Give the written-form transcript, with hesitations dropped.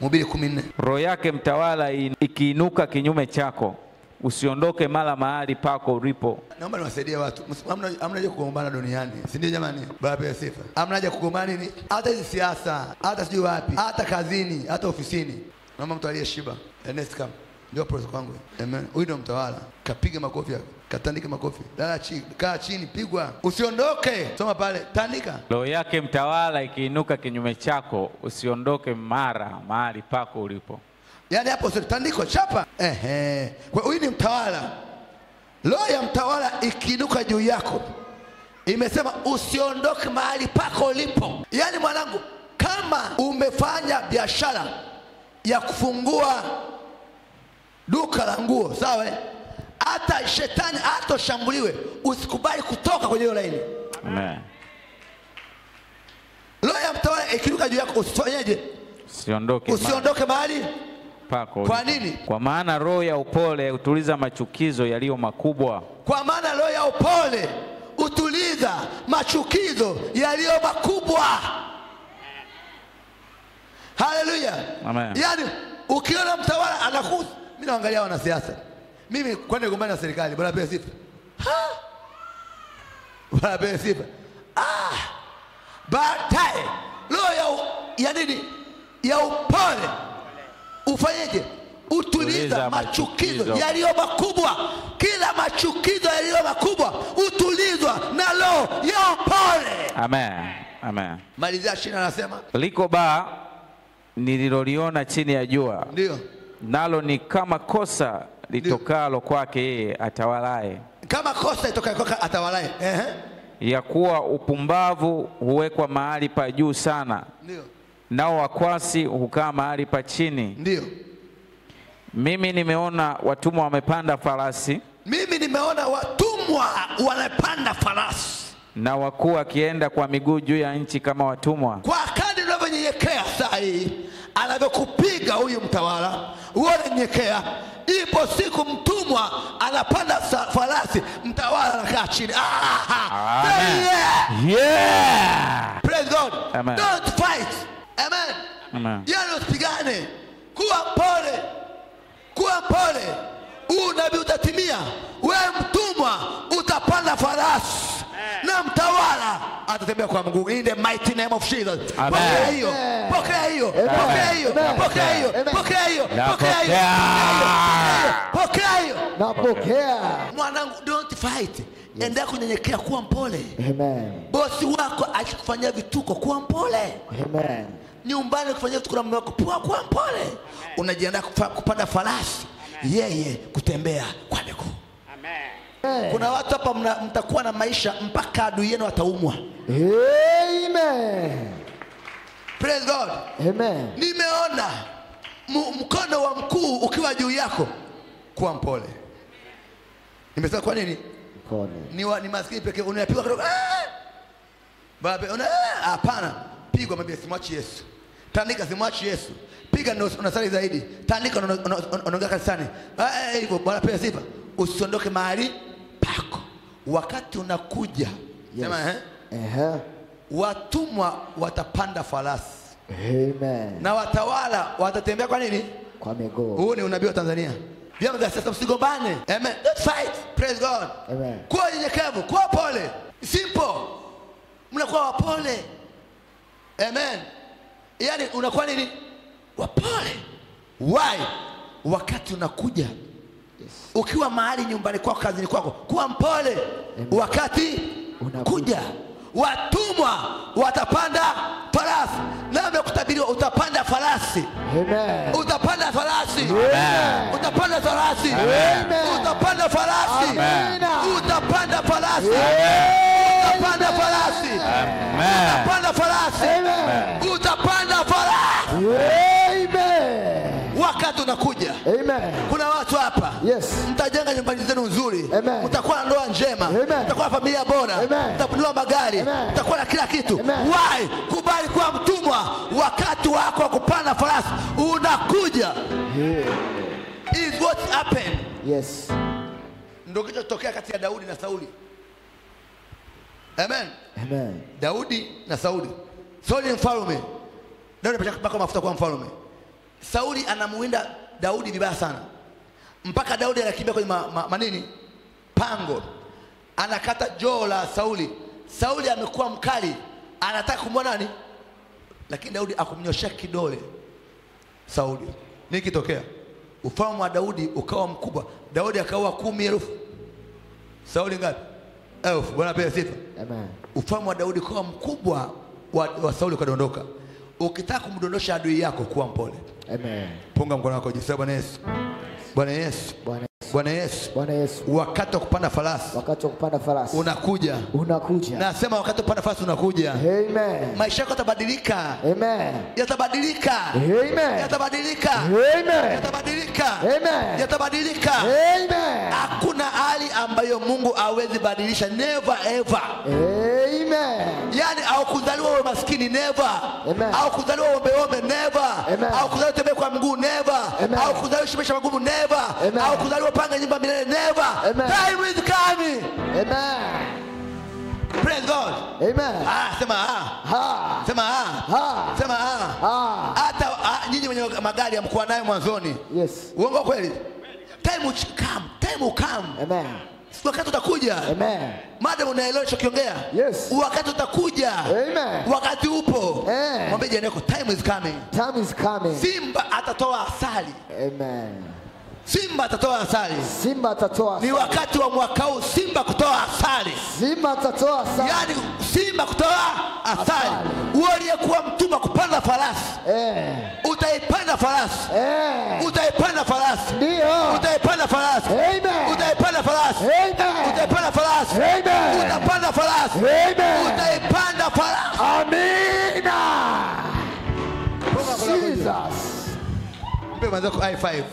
Mhubiri 14. Roho yake mtawala ikiinuka kinyume chako, usiondoke mara mahali pako ulipo. Naomba niwasaidie watu. Hamna haja kugombana duniani. Si ndio jamani? Baba ya sifa. Hamna haja kugombana nini? Hata hizi siasa, hata sijui wapi, hata kazini, hata ofisini. Naomba mtu aliyeshiba. Ernest come. Ndio profesa kwangu. Amen. Huyu ndio mtawala. Kapiga makofi yako. Katandike makofi. Lala chini, kaa chini, pigwa. Usiondoke. Soma pale, tandika. Roho yake mtawala ikiinuka kinyume chako, usiondoke mara mahali pako ulipo. Yaani hapo sio tandiko chapa. Kwa huyu ni mtawala. Roho ya mtawala ikiinuka juu yako, imesema usiondoke mahali pako ulipo. Yaani mwanangu, kama umefanya biashara ya kufungua duka la nguo, sawa? Hata shetani atoshambuliwe, usikubali kutoka kwenye hiyo laini. Amen. Roho ya mtawala ikiinuka juu yako, usifanyeje? Usiondoke mahali pako. Kwa nini? Kwa maana roho ya upole utuliza machukizo yaliyo makubwa. Kwa maana roho ya upole utuliza machukizo yaliyo makubwa. Haleluya. Amen. Yaani ukiona mtawala anakuza, mimi naangalia wanasiasa. Mimi kwenda kugombana na serikali, bwana pewe sifa. Bwana pewe sifa. Baadaye roho ya nini? Ya upole ufanyeje? Utuliza machukizo yaliyo makubwa. Kila machukizo yaliyo makubwa utulizwa na roho ya upole. Amen. Amen. Malizia 20 anasema, liko baa nililoliona chini ya jua, ndio nalo ni kama kosa litokalo kwake yeye atawalaye. Kama kosa litokalo kwake atawalaye. Ya kuwa upumbavu huwekwa mahali pa juu sana, ndio, nao wakwasi hukaa mahali pa chini. Ndio. Mimi nimeona watumwa wamepanda farasi. Mimi nimeona watumwa wanapanda farasi. Na wakuu wakienda kwa miguu juu ya nchi kama watumwa. Kwa kadri unavyonyenyekea saa hii, anavyokupiga huyu mtawala, uone nyekea. Ipo siku mtumwa anapanda farasi, mtawala anakaa chini. Amen. Yeah. Praise God. Amen. Don't fight. Amen. Amen. Yaani usipigane. Kuwa mpole. Kuwa mpole. Nabii utatimia. Wewe mtumwa utapanda farasi. Na mtawala atatembea kwa mguu. In the mighty name of Jesus. Pokea hiyo. Pokea hiyo. Pokea hiyo. Pokea hiyo. Pokea hiyo. Pokea hiyo. Pokea hiyo. Napokea. Mwanangu, don't fight. Endelea kunyenyekea, kuwa mpole. Amen. Bosi wako akikufanyia vituko, kuwa mpole. Amen. Nyumbani kufanyia vituko na mume wako, kuwa mpole. Unajiandaa kupanda farasi, yeye kutembea kwa miguu. Amen. Kuna watu hapa mtakuwa na maisha mpaka adui yenu ataumwa. Amen. Praise God. Amen. Nimeona mkono wa mkuu ukiwa juu yako, kuwa mpole. Nimesema kwa nini? Mpole. Ni maskini pekee unapigwa kidogo. Baba, hapana. Pigwa, mwambie simwachi Yesu. Tandika, simwachi Yesu. Piga ndio unasali zaidi. Tandika, unaongea kanisani. Hivyo Bwana pewe sifa. Usiondoke mahali pako. Wakati unakuja. Sema watumwa watapanda farasi. Amen. Na watawala watatembea kwa nini? Kwa miguu. Huu ni unabii wa Tanzania. Vyama vya siasa msigombane. Amen. Don't fight. Praise God. Amen. Kuwa nyenyekevu, kuwa pole. Simple. Mnakuwa wapole. Amen. Yaani unakuwa nini? Wapole. Why? Wakati unakuja. Ukiwa mahali nyumbani kwako, kazini kwako, kuwa mpole. Amen. Wakati unakuja. Watumwa watapanda farasi. Na nimekutabiriwa utapanda farasi. Amen. Utapanda farasi. Amen. Utapanda farasi. Amen. Utapanda farasi. Amen. Utapanda farasi. Utapanda farasi. Amen. Utapanda farasi. Amen. Utapanda farasi. Amen. Wakati unakuja. Amen. Kuna watu hapa. Yes. Mtajenga nyumbani zenu nzuri. Amen. Mtakuwa na ndoa njema. Amen. Mtakuwa na familia bora. Amen. Mtakununua magari. Amen. Mtakuwa na kila kitu. Amen. Why? Kubali kuwa mtumwa. Wakati wako wa kupanda farasi unakuja. Is what happened. Yes. Ndio kilichotokea kati ya Daudi na Sauli. Amen. Amen. Daudi na Sauli. Sauli mfalme. Daudi anapaka mafuta kwa mfalme. Sauli anamuwinda Daudi vibaya sana. Mpaka Daudi anakimbia kwenye manini? Pango. Anakata joo la Sauli. Sauli amekuwa mkali, anataka kumwona nani? Lakini Daudi akumnyoshia kidole Sauli. Nini kitokea? Ufalme wa Daudi ukawa mkubwa. Daudi akaua 10,000. Sauli ngapi? 1000. Bwana apewe sifa. Amen. Ufalme wa Daudi ukawa mkubwa, wa Sauli ukadondoka. Ukitaka kumdondosha adui yako, kuwa mpole. Amen. Punga mkono wako juu. Bwana Yesu. Bwana Yesu. Bwana Yesu. Bwana Yesu. Wakati wa kupanda farasi. Wakati wa kupanda farasi. Unakuja. Unakuja. Nasema wakati wa kupanda farasi unakuja. Amen. Maisha yako yatabadilika. Amen. Yatabadilika. Amen. Yatabadilika. Amen. Yatabadilika. Amen. Yatabadilika. Amen. Hakuna hali ambayo Mungu hawezi badilisha. Never ever. Amen. Yani au kuzaliwa wewe maskini, never. Amen. Au kuzaliwa ombe never. Amen. Au kuzaliwa tembea kwa mguu, never. Amen. Au kuzaliwa shimesha magumu, never. Amen. Au kuzaliwa panga nyumba milele, never. Amen. Time is coming. Amen. Praise God. Amen. Sema Ha. sema Ha. sema Ha. hata nyinyi wenye magari amkuwa nayo mwanzoni. Yes. Uongo kweli? Time will come. Time will come. Amen. Wakati utakuja. Amen. Madam unaelewa ninachokiongea? Yes. Wakati utakuja. Amen. Wakati upo. Mwambie jirani yako, time is coming. Time is coming. Simba atatoa asali. Amen. Simba atatoa asali. Simba atatoa asali. Ni wakati wa mwaka huu Simba kutoa asali. Simba atatoa asali. Yaani Simba kutoa asali. Wewe aliyekuwa mtumwa kupanda farasi. Utaipanda farasi. Utaipanda farasi. Ndio. Utaipanda farasi. Amen. Utaipanda farasi. Amen. Utaipanda farasi. Amen. Utapanda farasi. Amen. Utaipanda farasi. Amina. Jesus. Mpe mwanzo high five.